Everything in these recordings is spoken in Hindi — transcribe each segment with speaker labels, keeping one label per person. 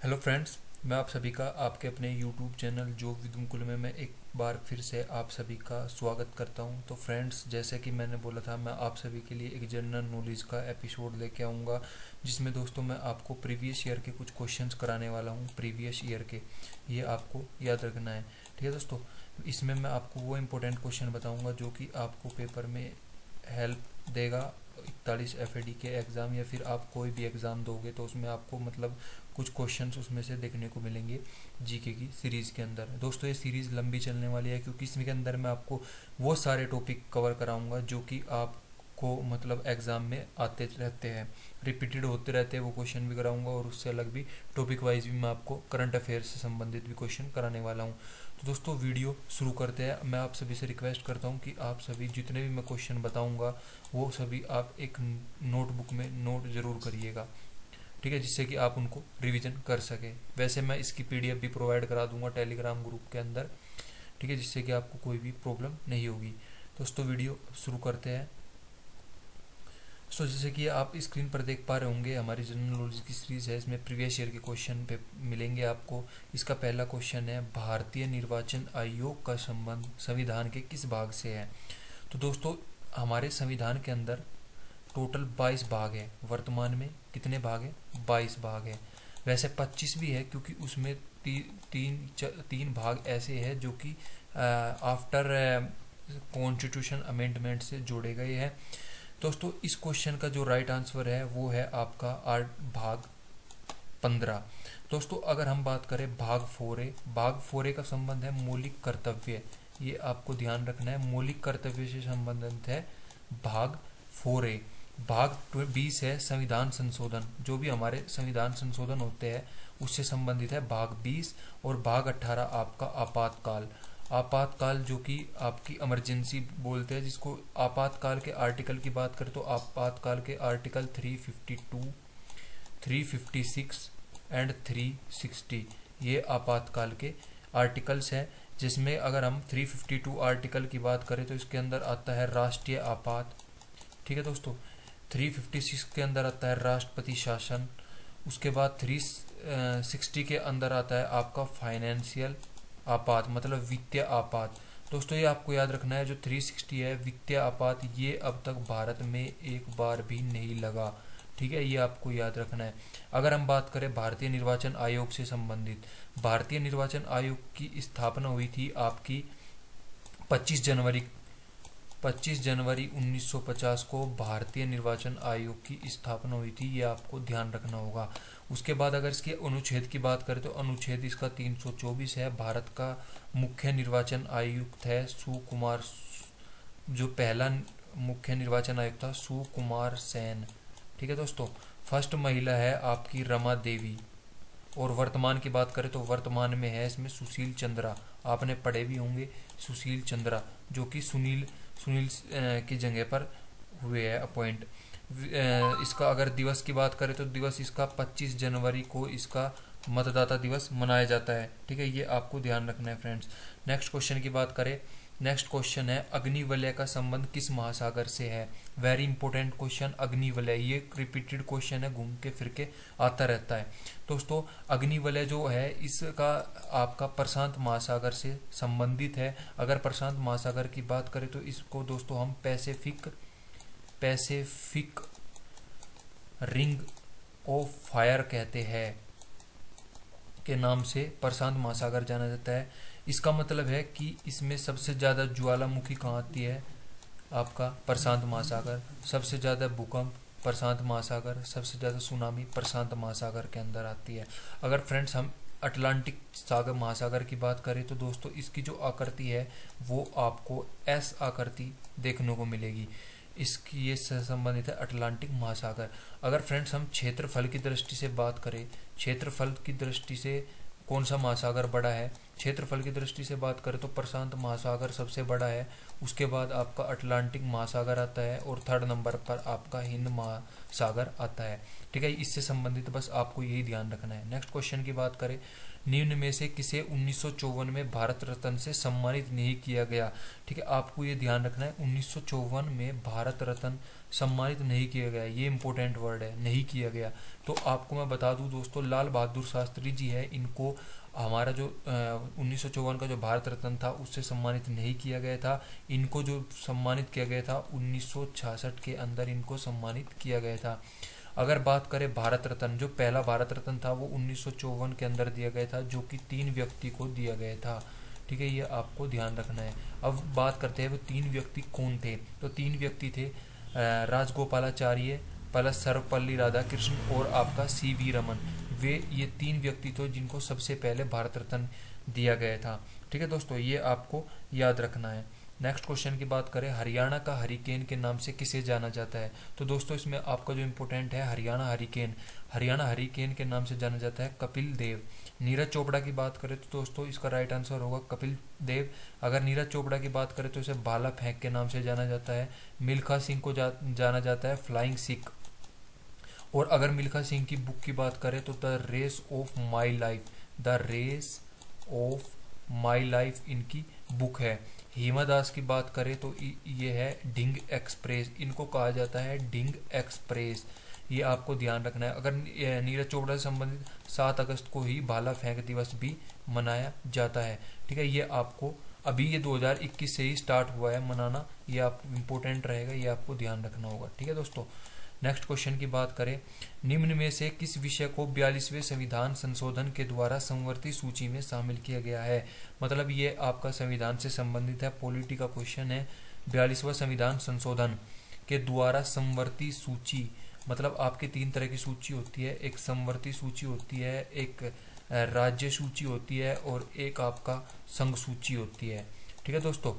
Speaker 1: हेलो फ्रेंड्स, मैं आप सभी का आपके अपने यूट्यूब चैनल जो विदुमकुल में मैं एक बार फिर से आप सभी का स्वागत करता हूं। तो फ्रेंड्स, जैसे कि मैंने बोला था, मैं आप सभी के लिए एक जनरल नॉलेज का एपिसोड लेके आऊँगा, जिसमें दोस्तों मैं आपको प्रीवियस ईयर के कुछ क्वेश्चंस कराने वाला हूं। प्रीवियस ईयर के ये आपको याद रखना है, ठीक है दोस्तों। इसमें मैं आपको वो इम्पोर्टेंट क्वेश्चन बताऊँगा जो कि आपको पेपर में हेल्प देगा। 41 FAD के एग्ज़ाम या फिर आप कोई भी एग्ज़ाम दोगे तो उसमें आपको मतलब कुछ क्वेश्चंस उसमें से देखने को मिलेंगे जीके की सीरीज़ के अंदर। दोस्तों, ये सीरीज़ लंबी चलने वाली है क्योंकि इसमें के अंदर मैं आपको वो सारे टॉपिक कवर कराऊंगा जो कि आपको मतलब एग्ज़ाम में आते रहते हैं, रिपीटेड होते रहते हैं। वो क्वेश्चन भी कराऊंगा और उससे अलग भी टॉपिक वाइज भी मैं आपको करंट अफेयर से संबंधित भी क्वेश्चन कराने वाला हूँ। तो दोस्तों, वीडियो शुरू करते हैं। मैं आप सभी से रिक्वेस्ट करता हूँ कि आप सभी जितने भी मैं क्वेश्चन बताऊँगा वो सभी आप एक नोटबुक में नोट ज़रूर करिएगा, ठीक है, जिससे कि आप उनको रिवीजन कर सकें। वैसे मैं इसकी PDF भी प्रोवाइड करा दूंगा टेलीग्राम ग्रुप के अंदर, ठीक है, जिससे कि आपको कोई भी प्रॉब्लम नहीं होगी। दोस्तों, वीडियो अब शुरू करते हैं। जैसे कि आप स्क्रीन पर देख पा रहे होंगे, हमारी जनरल नॉलेज की सीरीज है, इसमें प्रीवियस ईयर के क्वेश्चन पे मिलेंगे आपको। इसका पहला क्वेश्चन है, भारतीय निर्वाचन आयोग का संबंध संविधान के किस भाग से है। तो दोस्तों, हमारे संविधान के अंदर टोटल 22 भाग है। वर्तमान में कितने भाग हैं? 22 भाग है। वैसे 25 भी है क्योंकि उसमें तीन भाग ऐसे हैं जो कि आफ्टर कॉन्स्टिट्यूशन अमेंडमेंट से जोड़े गए हैं। दोस्तों, इस क्वेश्चन का जो राइट आंसर है वो है आपका भाग 15। दोस्तों, अगर हम बात करें भाग 4 का संबंध है मौलिक कर्तव्य। ये आपको ध्यान रखना है, मौलिक कर्तव्य से संबंधित है भाग 4। भाग 20 है संविधान संशोधन, जो भी हमारे संविधान संशोधन होते हैं उससे संबंधित है भाग 20। और भाग 18 आपका आपातकाल। आपातकाल जो कि आपकी इमरजेंसी बोलते हैं, जिसको आपातकाल के आर्टिकल की बात करें तो आपातकाल के आर्टिकल 352, 356 एंड 360 ये आपातकाल के आर्टिकल्स हैं। जिसमें अगर हम 352 आर्टिकल की बात करें तो इसके अंदर आता है राष्ट्रीय आपात, ठीक है दोस्तों। 356 के अंदर आता है राष्ट्रपति शासन। उसके बाद 360 के अंदर आता है आपका फाइनेंशियल आपात, मतलब वित्तीय आपात। दोस्तों, ये आपको याद रखना है, जो 360 है वित्तीय आपात, ये अब तक भारत में एक बार भी नहीं लगा, ठीक है, ये आपको याद रखना है। अगर हम बात करें भारतीय निर्वाचन आयोग से संबंधित, भारतीय निर्वाचन आयोग की स्थापना हुई थी आपकी 25 जनवरी 1950 को भारतीय निर्वाचन आयोग की स्थापना हुई थी, ये आपको ध्यान रखना होगा। उसके बाद अगर इसके अनुच्छेद की बात करें तो अनुच्छेद इसका 324 है। भारत का मुख्य निर्वाचन आयुक्त है सुकुमार, जो पहला मुख्य निर्वाचन आयुक्त था सुकुमार सेन, ठीक है दोस्तों। फर्स्ट महिला है आपकी रमा देवी। और वर्तमान की बात करें तो वर्तमान में है इसमें सुशील चंद्रा, आपने पढ़े भी होंगे सुशील चंद्रा, जो कि सुनील सुनील की जगह पर हुए हैं अपॉइंट। इसका अगर दिवस की बात करें तो दिवस इसका 25 जनवरी को इसका मतदाता दिवस मनाया जाता है, ठीक है, ये आपको ध्यान रखना है फ्रेंड्स। नेक्स्ट क्वेश्चन की बात करें, नेक्स्ट क्वेश्चन है, अग्निवलय का संबंध किस महासागर से है। वेरी इंपॉर्टेंट क्वेश्चन, अग्निवलय, ये रिपीटेड क्वेश्चन है, घूम के फिर के आता रहता है। दोस्तों, अग्निवलय जो है इसका आपका प्रशांत महासागर से संबंधित है। अगर प्रशांत महासागर की बात करें तो इसको दोस्तों हम पैसिफिक रिंग ऑफ फायर कहते हैं, के नाम से प्रशांत महासागर जाना जाता है। इसका मतलब है कि इसमें सबसे ज़्यादा ज्वालामुखी कहाँ आती है, आपका प्रशांत महासागर। सबसे ज़्यादा भूकंप प्रशांत महासागर, सबसे ज़्यादा सुनामी प्रशांत महासागर के अंदर आती है। अगर फ्रेंड्स हम अटलांटिक सागर महासागर की बात करें तो दोस्तों इसकी जो आकृति है वो आपको एस आकृति देखने को मिलेगी। इसकी ये संबंधित है अटलांटिक महासागर। अगर फ्रेंड्स हम क्षेत्रफल की दृष्टि से बात करें, क्षेत्रफल की दृष्टि से कौन सा महासागर बड़ा है, क्षेत्रफल की दृष्टि से बात करें तो प्रशांत महासागर सबसे बड़ा है, उसके बाद आपका अटलांटिक महासागर आता है और थर्ड नंबर पर आपका हिंद महासागर आता है। ठीक है, इससे संबंधित बस आपको यही ध्यान रखना है। नेक्स्ट क्वेश्चन की बात करें, निम्न में से किसे 1954 में भारत रत्न से सम्मानित नहीं किया गया। ठीक है, आपको ये ध्यान रखना है 1954 में भारत रत्न सम्मानित नहीं किया गया, ये इंपॉर्टेंट वर्ड है, नहीं किया गया। तो आपको मैं बता दूं दोस्तों, लाल बहादुर शास्त्री जी है, इनको हमारा जो 1954 का जो भारत रत्न था उससे सम्मानित नहीं किया गया था। इनको जो सम्मानित किया गया था 1966 के अंदर इनको सम्मानित किया गया था। अगर बात करें भारत रत्न, जो पहला भारत रत्न था वो 1954 के अंदर दिया गया था, जो कि 3 व्यक्ति को दिया गया था। ठीक है, ये आपको ध्यान रखना है। अब बात करते हैं वो 3 व्यक्ति कौन थे। तो 3 व्यक्ति थे राजगोपालाचार्य प्लस सर्वपल्ली राधाकृष्ण और आपका CV रमन। ये 3 व्यक्ति थे जिनको सबसे पहले भारत रत्न दिया गया था। ठीक है दोस्तों, ये आपको याद रखना है। नेक्स्ट क्वेश्चन की बात करें, हरियाणा का हरिकेन के नाम से किसे जाना जाता है। तो दोस्तों इसमें आपका जो इम्पोर्टेंट है हरियाणा हरिकेन के नाम से जाना जाता है कपिल देव। नीरज चोपड़ा की बात करें तो दोस्तों इसका राइट आंसर होगा कपिल देव। अगर नीरज चोपड़ा की बात करें तो इसे भाला फेंक के नाम से जाना जाता है। मिल्खा सिंह को जाना जाता है फ्लाइंग सिख। और अगर मिल्खा सिंह की बुक की बात करें तो the race of my life इनकी बुक है। हिमा दास की बात करें तो ये है ढिंग एक्सप्रेस, इनको कहा जाता है ढिंग एक्सप्रेस, ये आपको ध्यान रखना है। अगर नीरज चोपड़ा से संबंधित 7 अगस्त को ही भाला फेंक दिवस भी मनाया जाता है। ठीक है, ये आपको अभी ये 2021 से ही स्टार्ट हुआ है मनाना, ये आप इम्पोर्टेंट रहेगा, ये आपको ध्यान रखना होगा। ठीक है दोस्तों, नेक्स्ट क्वेश्चन की बात करें, निम्न में से किस विषय को 42वें संविधान संशोधन के द्वारा समवर्ती सूची में शामिल किया गया है। मतलब ये आपका संविधान से संबंधित है, पॉलिटी का क्वेश्चन है। 42वां संविधान संशोधन के द्वारा समवर्ती सूची, मतलब आपके 3 तरह की सूची होती है, एक समवर्ती सूची होती है, एक राज्य सूची होती है और एक आपका संघ सूची होती है। ठीक है दोस्तों,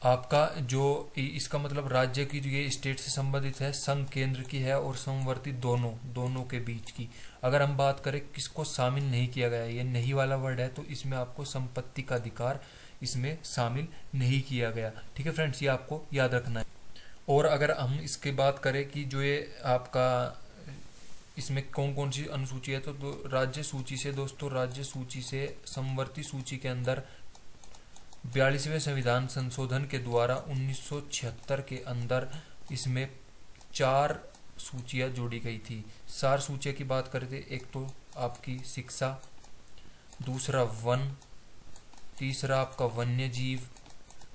Speaker 1: आपका जो इसका मतलब राज्य की जो ये स्टेट से संबंधित है, संघ केंद्र की है और समवर्ती दोनों के बीच की। अगर हम बात करें किसको शामिल नहीं किया गया, ये नहीं वाला वर्ड है, तो इसमें आपको संपत्ति का अधिकार इसमें शामिल नहीं किया गया। ठीक है फ्रेंड्स, ये आपको याद रखना है। और अगर हम इसके बात करें कि जो ये आपका इसमें कौन कौन सी अनुसूची है, तो राज्य सूची से दोस्तों, राज्य सूची से समवर्ती सूची के अंदर 42वें संविधान संशोधन के द्वारा 1976 के अंदर इसमें 4 सूचियां जोड़ी गई थी। 4 सूचियां की बात करें थे, एक तो आपकी शिक्षा, दूसरा वन, तीसरा आपका वन्य जीव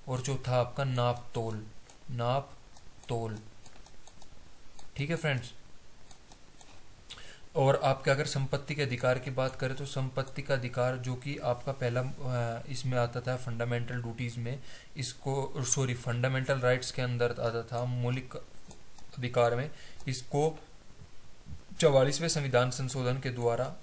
Speaker 1: और चौथा आपका नाप तोल। ठीक है फ्रेंड्स, और आपके अगर संपत्ति के अधिकार की बात करें तो संपत्ति का अधिकार जो कि आपका पहला इसमें आता था फंडामेंटल ड्यूटीज में, इसको फंडामेंटल राइट्स के अंदर आता था, मौलिक अधिकार में, इसको 44वें संविधान संशोधन के द्वारा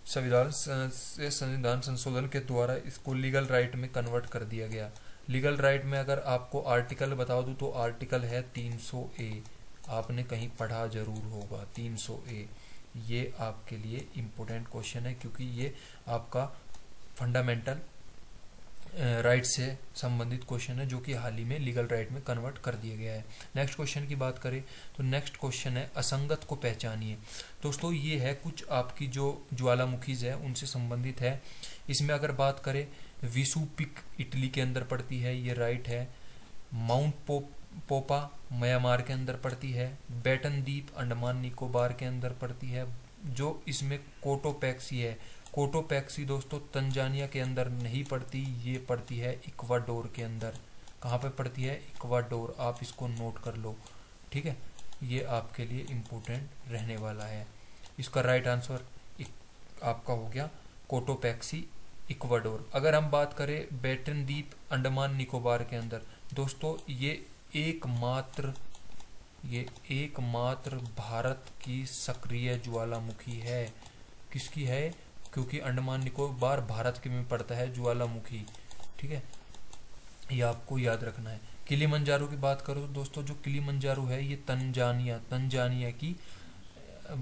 Speaker 1: संविधान संशोधन के द्वारा इसको लीगल राइट में कन्वर्ट कर दिया गया। लीगल राइट में अगर आपको आर्टिकल बता दूं तो आर्टिकल है 300A, आपने कहीं पढ़ा जरूर होगा 300A। ये आपके लिए इम्पोर्टेंट क्वेश्चन है क्योंकि ये आपका फंडामेंटल राइट से संबंधित क्वेश्चन है जो कि हाल ही में लीगल राइट में कन्वर्ट कर दिया गया है। नेक्स्ट क्वेश्चन की बात करें तो नेक्स्ट क्वेश्चन है असंगत को पहचानिए। दोस्तों ये है कुछ आपकी जो ज्वालामुखीज है उनसे संबंधित है। इसमें अगर बात करें विसु पिक इटली के अंदर पड़ती है, ये राइट है। माउंट पोपा म्यांमार के अंदर पड़ती है। बैटन द्वीप अंडमान निकोबार के अंदर पड़ती है। जो इसमें कोटोपैक्सी है, कोटोपैक्सी दोस्तों तंजानिया के अंदर नहीं पड़ती, ये पड़ती है इक्वाडोर के अंदर। कहाँ पे पड़ती है? इक्वाडोर, आप इसको नोट कर लो, ठीक है। ये आपके लिए इम्पोर्टेंट रहने वाला है। इसका राइट आंसर आपका हो गया कोटोपैक्सी इक्वाडोर। अगर हम बात करें बैटन द्वीप अंडमान निकोबार के अंदर, दोस्तों ये एकमात्र भारत की सक्रिय ज्वालामुखी है। किसकी है? क्योंकि अंडमान निकोबार भारत के में पड़ता है ज्वालामुखी, ठीक है, ये आपको याद रखना है। किलिमंजारो की बात करो तो दोस्तों जो किलिमंजारो है ये तंजानिया की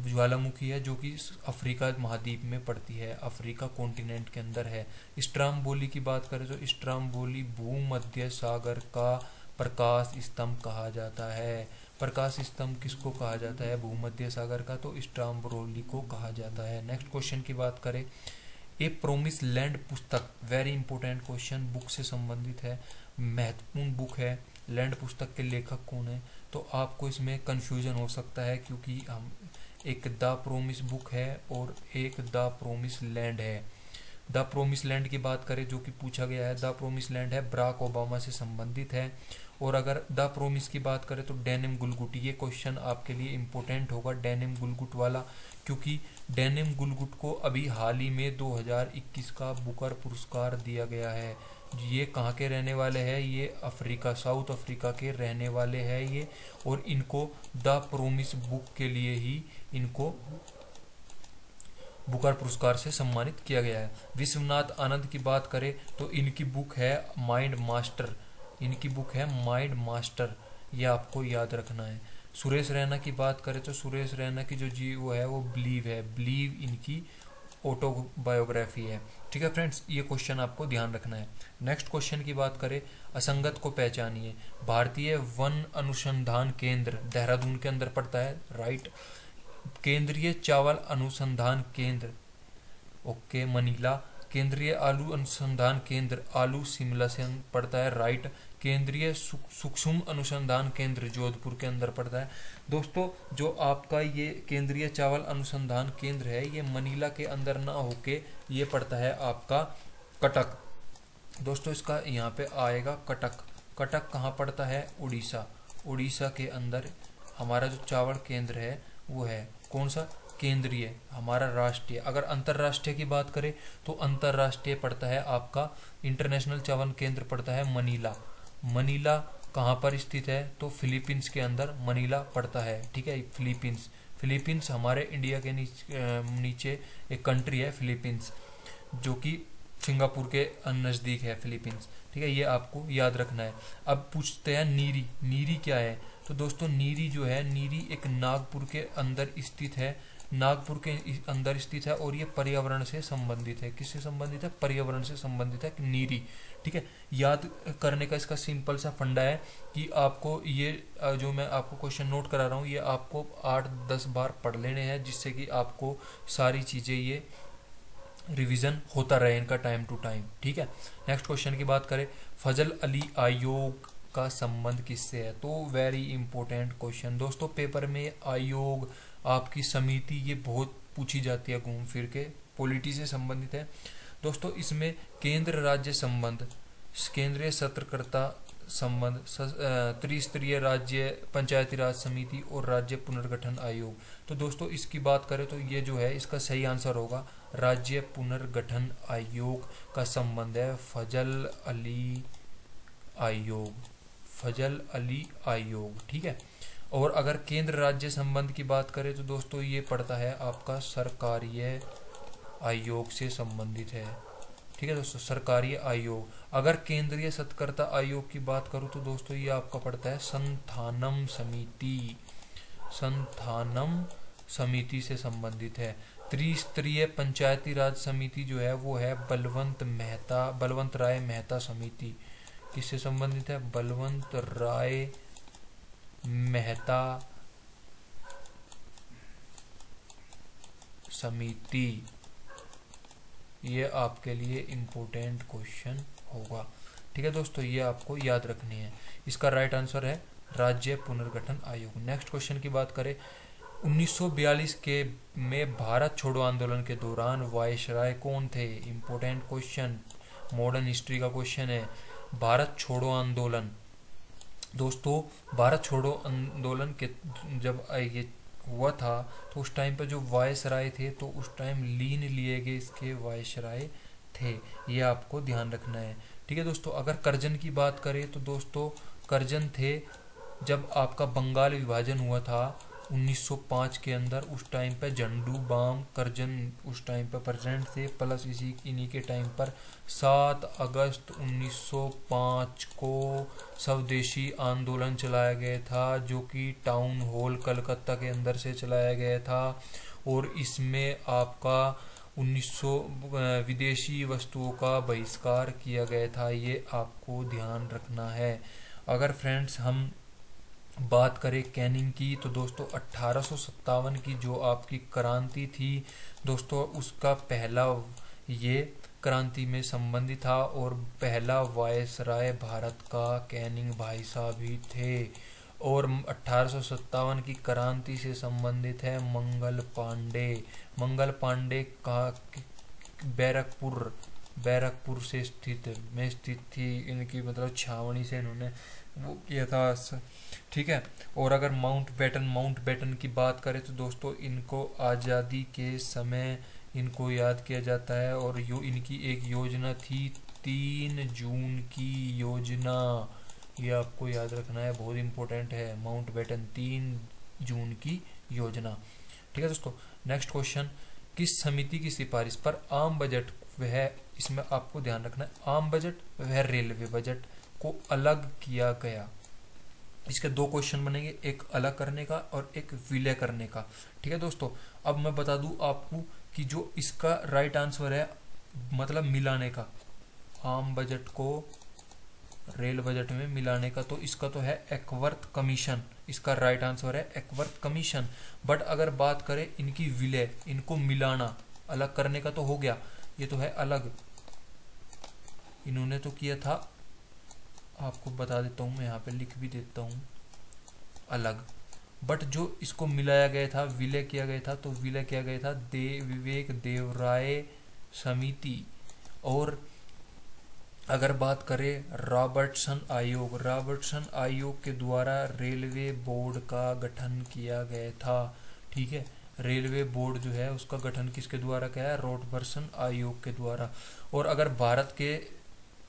Speaker 1: ज्वालामुखी है जो कि अफ्रीका महाद्वीप में पड़ती है, अफ्रीका कॉन्टिनेंट के अंदर है। स्ट्राम्बोली की बात करें तो स्ट्राम्बोली भूमध्य सागर का प्रकाश स्तंभ कहा जाता है। प्रकाश स्तंभ किसको कहा जाता है? भूमध्य सागर का, तो स्ट्राम्बोली को कहा जाता है। नेक्स्ट क्वेश्चन की बात करें, ए प्रोमिस लैंड पुस्तक, वेरी इंपॉर्टेंट क्वेश्चन, बुक से संबंधित है, महत्वपूर्ण बुक है। लैंड पुस्तक के लेखक कौन है? तो आपको इसमें कंफ्यूजन हो सकता है क्योंकि हम एक द प्रोमिस बुक है और एक द प्रोमिस लैंड है। द प्रोमिस लैंड की बात करें जो कि पूछा गया है, द प्रोमिस लैंड है बराक ओबामा से संबंधित है। और अगर द प्रोमिस की बात करें तो डेनिम गुलगुट, ये क्वेश्चन आपके लिए इम्पोर्टेंट होगा डेनिम गुलगुट वाला, क्योंकि डेनिम गुलगुट को अभी हाल ही में 2021 का बुकर पुरस्कार दिया गया है। ये कहाँ के रहने वाले हैं? ये अफ्रीका, साउथ अफ्रीका के रहने वाले हैं ये, और इनको द प्रोमिस बुक के लिए ही इनको बुकर पुरस्कार से सम्मानित किया गया है। विश्वनाथ आनंद की बात करें तो इनकी बुक है माइंड मास्टर, इनकी बुक है माइंड मास्टर, ये आपको याद रखना है। सुरेश रैना की बात करें तो सुरेश रैना की जो जी वो है वो बिलीव है, बिलीव इनकी ऑटोबायोग्राफी है। ठीक है फ्रेंड्स, ये क्वेश्चन आपको ध्यान रखना है। नेक्स्ट क्वेश्चन की बात करें, असंगत को पहचानिए। भारतीय वन अनुसंधान केंद्र देहरादून के अंदर पड़ता है, राइट। केंद्रीय चावल अनुसंधान केंद्र, ओके, मनीला। केंद्रीय आलू अनुसंधान केंद्र आलू शिमला से पड़ता है, राइट। केंद्रीय सूक्ष्म अनुसंधान केंद्र जोधपुर के अंदर पड़ता है। दोस्तों जो आपका ये केंद्रीय चावल अनुसंधान केंद्र है ये मनीला के अंदर ना होके ये पड़ता है आपका कटक। दोस्तों इसका यहाँ पे आएगा कटक। कटक कहाँ पड़ता है? उड़ीसा। उड़ीसा के अंदर हमारा जो चावल केंद्र है वो है कौन सा? केंद्रीय, हमारा राष्ट्रीय। अगर अंतर्राष्ट्रीय की बात करें तो अंतर्राष्ट्रीय पड़ता है आपका इंटरनेशनल चावल केंद्र पड़ता है मनीला। मनीला कहाँ पर स्थित है? तो फिलीपींस के अंदर मनीला पड़ता है, ठीक है। फिलीपींस, फिलीपींस हमारे इंडिया के नीचे एक कंट्री है फिलीपींस, जो कि सिंगापुर के नज़दीक है फिलीपींस, ठीक है। ये आपको याद रखना है। अब पूछते हैं नीरी। नीरी क्या है? तो दोस्तों नीरी जो है, नीरी एक नागपुर के अंदर स्थित है, नागपुर के अंदर स्थित है और ये पर्यावरण से संबंधित है। किससे संबंधित है? पर्यावरण से संबंधित है नीरी, ठीक है। याद करने का इसका सिंपल सा फंडा है कि आपको ये जो मैं आपको क्वेश्चन नोट करा रहा हूँ ये आपको 8-10 बार पढ़ लेने हैं, जिससे कि आपको सारी चीज़ें ये रिवीजन होता रहे इनका टाइम टू टाइम, ठीक है। नेक्स्ट क्वेश्चन की बात करें, फजल अली आयोग का संबंध किससे है? तो वेरी इंपॉर्टेंट क्वेश्चन दोस्तों, पेपर में आयोग, आपकी समिति, ये बहुत पूछी जाती है घूम फिर के, पॉलिटी से संबंधित है दोस्तों। इसमें केंद्र राज्य संबंध, केंद्रीय सत्रकर्ता संबंध, त्रिस्तरीय राज्य पंचायती राज समिति और राज्य पुनर्गठन आयोग। तो दोस्तों इसकी बात करें तो ये जो है इसका सही आंसर होगा राज्य पुनर्गठन आयोग का संबंध है फजल अली आयोग, फजल अली आयोग, ठीक है। और अगर केंद्र राज्य संबंध की बात करें तो दोस्तों ये पड़ता है आपका सरकारीय आयोग से संबंधित है, ठीक है दोस्तों, सरकारी आयोग। अगर केंद्रीय सत्कर्ता आयोग की बात करूं तो दोस्तों ये आपका पड़ता है संथानम समिति, संथानम समिति से संबंधित है। त्रिस्तरीय पंचायती राज समिति जो है वो है बलवंत राय मेहता समिति। किससे संबंधित है? बलवंत राय मेहता समिति। ये आपके लिए इम्पोर्टेंट क्वेश्चन होगा, ठीक है दोस्तों, ये आपको याद रखनी है। इसका राइट आंसर है राज्य पुनर्गठन आयोग। नेक्स्ट क्वेश्चन की बात करें, 1942 के में भारत छोड़ो आंदोलन के दौरान वायसराय कौन थे? इम्पोर्टेंट क्वेश्चन, मॉडर्न हिस्ट्री का क्वेश्चन है। भारत छोड़ो आंदोलन दोस्तों, भारत छोड़ो आंदोलन के जब ये हुआ था तो उस टाइम पर जो वायसराय थे तो उस टाइम लीन लिए गए इसके वायसराय थे, ये आपको ध्यान रखना है, ठीक है दोस्तों। अगर करजन की बात करें तो दोस्तों करजन थे जब आपका बंगाल विभाजन हुआ था 1905 के अंदर, उस टाइम पे झंडू बाम करजन उस टाइम पे प्रेजेंट थे, प्लस इन्हीं के टाइम पर 7 अगस्त 1905 को स्वदेशी आंदोलन चलाया गया था, जो कि टाउन हॉल कलकत्ता के अंदर से चलाया गया था। और इसमें आपका 1900 विदेशी वस्तुओं का बहिष्कार किया गया था, ये आपको ध्यान रखना है। अगर फ्रेंड्स हम बात करें कैनिंग की, तो दोस्तों 1857 की जो आपकी क्रांति थी दोस्तों, उसका पहला ये क्रांति में संबंधित था, और पहला वायसराय भारत का कैनिंग भाई साहब ही थे। और 1857 की क्रांति से संबंधित है मंगल पांडे। मंगल पांडे का बैरकपुर से स्थित थी इनकी, मतलब छावनी से इन्होंने वो किया था। ठीक है। और अगर माउंट बैटन की बात करें तो दोस्तों, इनको आज़ादी के समय इनको याद किया जाता है, और इनकी एक योजना थी 3 जून की योजना, ये आपको याद रखना है, बहुत इंपॉर्टेंट है। माउंट बैटन 3 जून की योजना। ठीक है दोस्तों। नेक्स्ट क्वेश्चन, किस समिति की सिफारिश पर आम बजट वह, इसमें आपको ध्यान रखना है, आम बजट वह रेलवे बजट को अलग किया गया। इसके 2 क्वेश्चन बनेंगे, एक अलग करने का और एक विलय करने का। ठीक है दोस्तों। अब मैं बता दूं आपको कि जो इसका राइट आंसर है, मतलब मिलाने का, आम बजट को रेल बजट में मिलाने का, तो इसका तो है एकवर्थ कमीशन, इसका राइट आंसर है एकवर्थ कमीशन। बट अगर बात करें इनकी विलय, इनको मिलाना, अलग करने का तो हो गया, ये तो है अलग, इन्होंने तो किया था, आपको बता देता हूँ मैं, यहाँ पे लिख भी देता हूँ अलग। बट जो इसको मिलाया गया था, विलय किया गया था, तो विलय किया गया था विवेक देवराय समिति। और अगर बात करें रॉबर्टसन आयोग के द्वारा रेलवे बोर्ड का गठन किया गया था। ठीक है। रेलवे बोर्ड जो है उसका गठन किसके द्वारा किया है? रॉबर्टसन आयोग के द्वारा। और अगर भारत के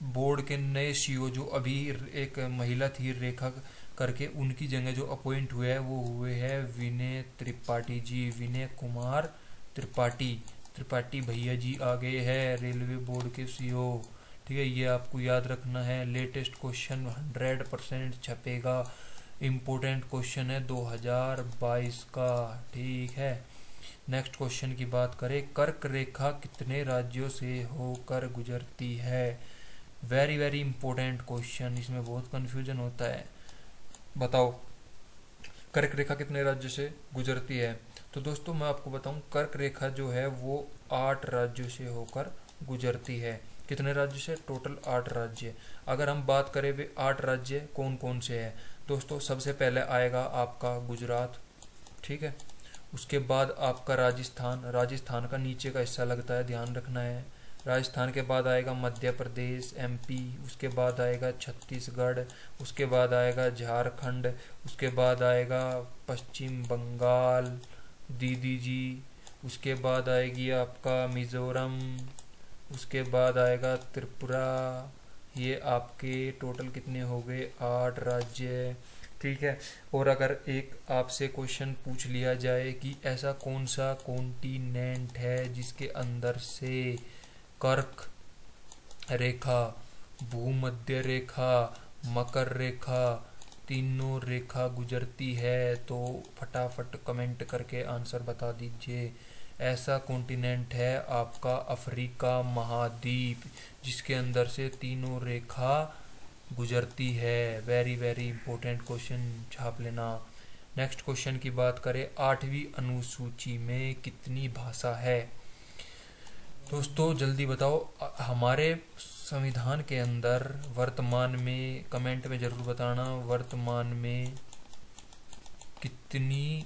Speaker 1: बोर्ड के नए सीईओ जो अभी एक महिला थी रेखा करके, उनकी जगह जो अपॉइंट हुए हैं वो हुए हैं विनय त्रिपाठी जी, विनय कुमार त्रिपाठी भैया जी आ गए हैं रेलवे बोर्ड के सीईओ। ठीक है, ये आपको याद रखना है। लेटेस्ट क्वेश्चन 100% छपेगा, इम्पोर्टेंट क्वेश्चन है 2022 का। ठीक है। नेक्स्ट क्वेश्चन की बात करें, कर्क रेखा कितने राज्यों से होकर गुजरती है? वेरी वेरी इंपॉर्टेंट क्वेश्चन, इसमें बहुत कंफ्यूजन होता है। बताओ कर्क रेखा कितने राज्यों से गुजरती है? तो दोस्तों मैं आपको बताऊं, कर्क रेखा जो है वो 8 राज्यों से होकर गुजरती है। कितने राज्य से? टोटल 8 राज्य। अगर हम बात करें वे 8 राज्य कौन कौन से हैं दोस्तों, सबसे पहले आएगा आपका गुजरात। ठीक है। उसके बाद आपका राजस्थान का नीचे का हिस्सा लगता है, ध्यान रखना है। राजस्थान के बाद आएगा मध्य प्रदेश एमपी, उसके बाद आएगा छत्तीसगढ़, उसके बाद आएगा झारखंड, उसके बाद आएगा पश्चिम बंगाल दीदी जी, उसके बाद आएगी आपका मिज़ोरम, उसके बाद आएगा त्रिपुरा। ये आपके टोटल कितने हो गए? 8 राज्य। ठीक है। और अगर एक आपसे क्वेश्चन पूछ लिया जाए कि ऐसा कौन सा कॉन्टिनेंट है जिसके अंदर से कर्क रेखा, भूमध्य रेखा, मकर रेखा, तीनों रेखा गुजरती है, तो फटाफट कमेंट करके आंसर बता दीजिए। ऐसा कॉन्टिनेंट है आपका अफ्रीका महाद्वीप, जिसके अंदर से तीनों रेखा गुजरती है। वेरी वेरी इंपॉर्टेंट क्वेश्चन, छाप लेना। नेक्स्ट क्वेश्चन की बात करें, 8वीं अनुसूची में कितनी भाषा है? दोस्तों जल्दी बताओ, हमारे संविधान के अंदर वर्तमान में, कमेंट में जरूर बताना, वर्तमान में कितनी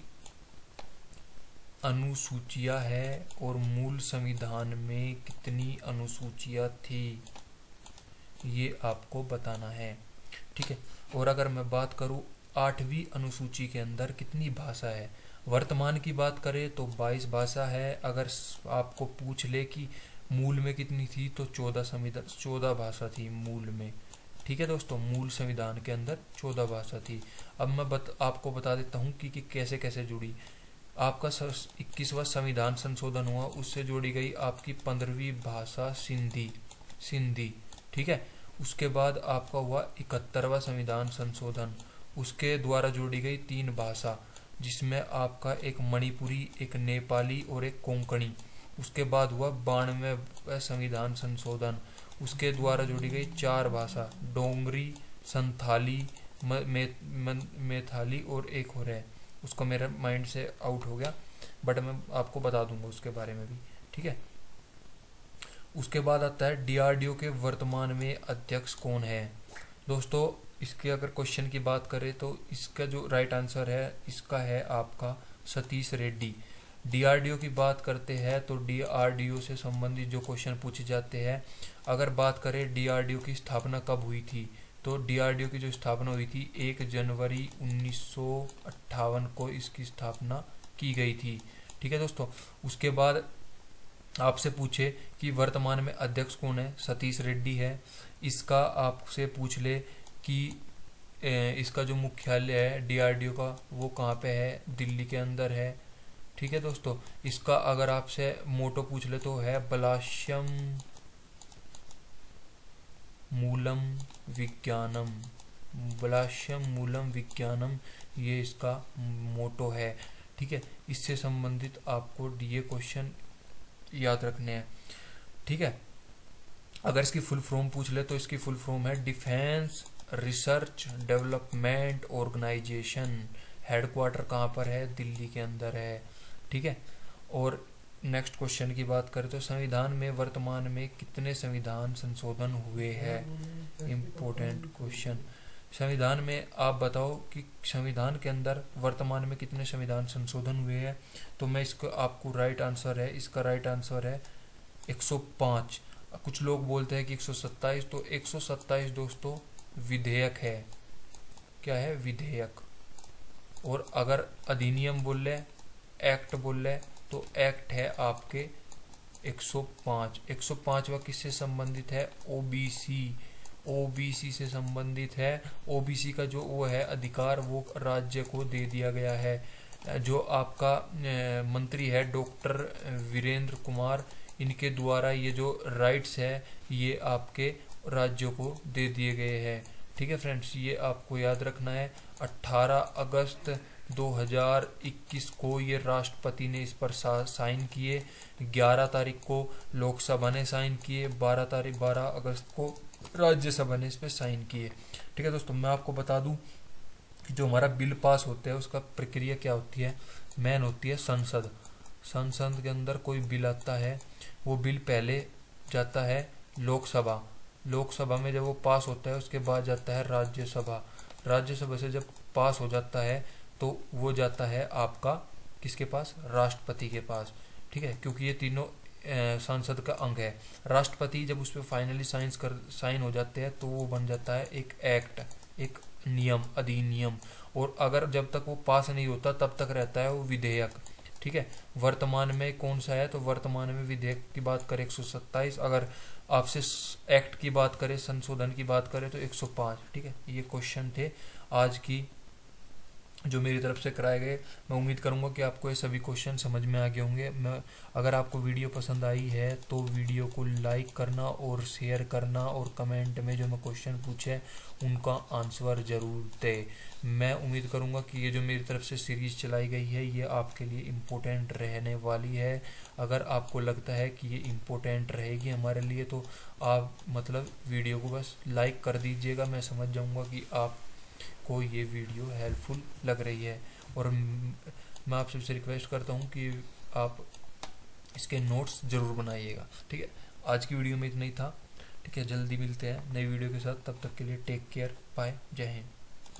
Speaker 1: अनुसूचियां है और मूल संविधान में कितनी अनुसूचियां थी, ये आपको बताना है। ठीक है। और अगर मैं बात करूं 8वीं अनुसूची के अंदर कितनी भाषा है, वर्तमान की बात करें तो 22 भाषा है। अगर आपको पूछ ले कि मूल में कितनी थी, तो 14 भाषा थी मूल में। ठीक है दोस्तों, मूल संविधान के अंदर 14 भाषा थी। अब मैं आपको बता देता हूँ कि कैसे कैसे जुड़ी। आपका 21वां संविधान संशोधन हुआ, उससे जोड़ी गई आपकी 15वीं भाषा सिंधी। ठीक है। उसके बाद आपका हुआ 71वां संविधान संशोधन, उसके द्वारा जोड़ी गई 3 भाषा, जिसमें आपका एक मणिपुरी, एक नेपाली और एक कोंकणी। उसके बाद हुआ 92वां संविधान संशोधन, उसके द्वारा जोड़ी गई 4 भाषा, डोंगरी, संथाली, मैथिली और एक और है, उसको मेरे माइंड से आउट हो गया, बट मैं आपको बता दूंगा उसके बारे में भी। ठीक है। उसके बाद आता है डीआरडीओ के वर्तमान में अध्यक्ष कौन है। दोस्तों इसके अगर क्वेश्चन की बात करें तो इसका जो राइट आंसर है इसका है आपका सतीश रेड्डी। डीआरडीओ की बात करते हैं तो डीआरडीओ से संबंधित जो क्वेश्चन पूछे जाते हैं, अगर बात करें डीआरडीओ की स्थापना कब हुई थी, तो डीआरडीओ की जो स्थापना हुई थी 1 जनवरी 1958 को इसकी स्थापना की गई थी। ठीक है दोस्तों। उसके बाद आपसे पूछे कि वर्तमान में अध्यक्ष कौन है, सतीश रेड्डी है। इसका आपसे पूछ ले कि इसका जो मुख्यालय है डीआरडीओ का वो कहाँ पे है, दिल्ली के अंदर है। ठीक है दोस्तों। इसका अगर आपसे मोटो पूछ ले तो है बलाश्यम मूलम विज्ञानम, बलाश्यम मूलम विज्ञानम, ये इसका मोटो है। ठीक है। इससे संबंधित आपको ये क्वेश्चन याद रखने हैं। ठीक है। अगर इसकी फुल फॉर्म पूछ ले तो इसकी फुल फॉर्म है defence research development organisation. Headquarter कहाँ पर है, दिल्ली के अंदर है। ठीक है। और नेक्स्ट क्वेश्चन की बात करें तो संविधान में वर्तमान में कितने संविधान संशोधन हुए हैं, इम्पोर्टेंट क्वेश्चन। संविधान में आप बताओ कि संविधान के अंदर वर्तमान में कितने संविधान संशोधन हुए हैं, तो मैं इसको आपको राइट आंसर है, इसका राइट आंसर है 105। कुछ लोग बोलते हैं कि 127, तो 127 दोस्तों विधेयक है। क्या है, विधेयक। और अगर अधिनियम बोल ले, एक्ट बोल ले, तो एक्ट है आपके 105। 105वां किससे संबंधित है, ओबीसी से संबंधित है। ओबीसी का जो वो है अधिकार वो राज्य को दे दिया गया है। जो आपका मंत्री है डॉक्टर वीरेंद्र कुमार, इनके द्वारा ये जो राइट्स है ये आपके राज्यों को दे दिए गए हैं। ठीक है फ्रेंड्स, ये आपको याद रखना है। 18 अगस्त 2021 को ये राष्ट्रपति ने इस पर साइन किए, 11 तारीख को लोकसभा ने साइन किए, 12 अगस्त को राज्यसभा ने इस पर साइन किए। ठीक है दोस्तों, मैं आपको बता दूं कि जो हमारा बिल पास होता है उसका प्रक्रिया क्या होती है, मेन होती है संसद। संसद के अंदर कोई बिल आता है, वो बिल पहले जाता है लोकसभा, लोकसभा में जब वो पास होता है उसके बाद जाता है राज्यसभा, राज्यसभा से जब पास हो जाता है तो वो जाता है आपका किसके पास, राष्ट्रपति के पास। ठीक है, क्योंकि ये तीनों संसद का अंग है। राष्ट्रपति जब उस पर फाइनली साइन हो जाते हैं तो वो बन जाता है एक एक्ट, एक नियम, अधिनियम। और अगर जब तक वो पास नहीं होता तब तक रहता है वो विधेयक। ठीक है, वर्तमान में कौन सा है, तो वर्तमान में विधेयक की बात करें 127, अगर आपसे एक्ट की बात करें, संशोधन की बात करें तो 105। ठीक है, ये क्वेश्चन थे आज की जो मेरी तरफ से कराए गए। मैं उम्मीद करूंगा कि आपको ये सभी क्वेश्चन समझ में आ गए होंगे। अगर आपको वीडियो पसंद आई है तो वीडियो को लाइक करना और शेयर करना, और कमेंट में जो मैं क्वेश्चन पूछे उनका आंसर ज़रूर दे। मैं उम्मीद करूंगा कि ये जो मेरी तरफ से सीरीज़ चलाई गई है ये आपके लिए इम्पोर्टेंट रहने वाली है। अगर आपको लगता है कि ये इम्पोर्टेंट रहेगी हमारे लिए तो आप मतलब वीडियो को बस लाइक कर दीजिएगा। मैं समझ जाऊँगा कि आप को ये वीडियो हेल्पफुल लग रही है। और मैं आप सबसे रिक्वेस्ट करता हूँ कि आप इसके नोट्स ज़रूर बनाइएगा। ठीक है, आज की वीडियो में इतना ही था। ठीक है, जल्दी मिलते हैं नई वीडियो के साथ, तब तक के लिए टेक केयर, बाय, जय हिंद।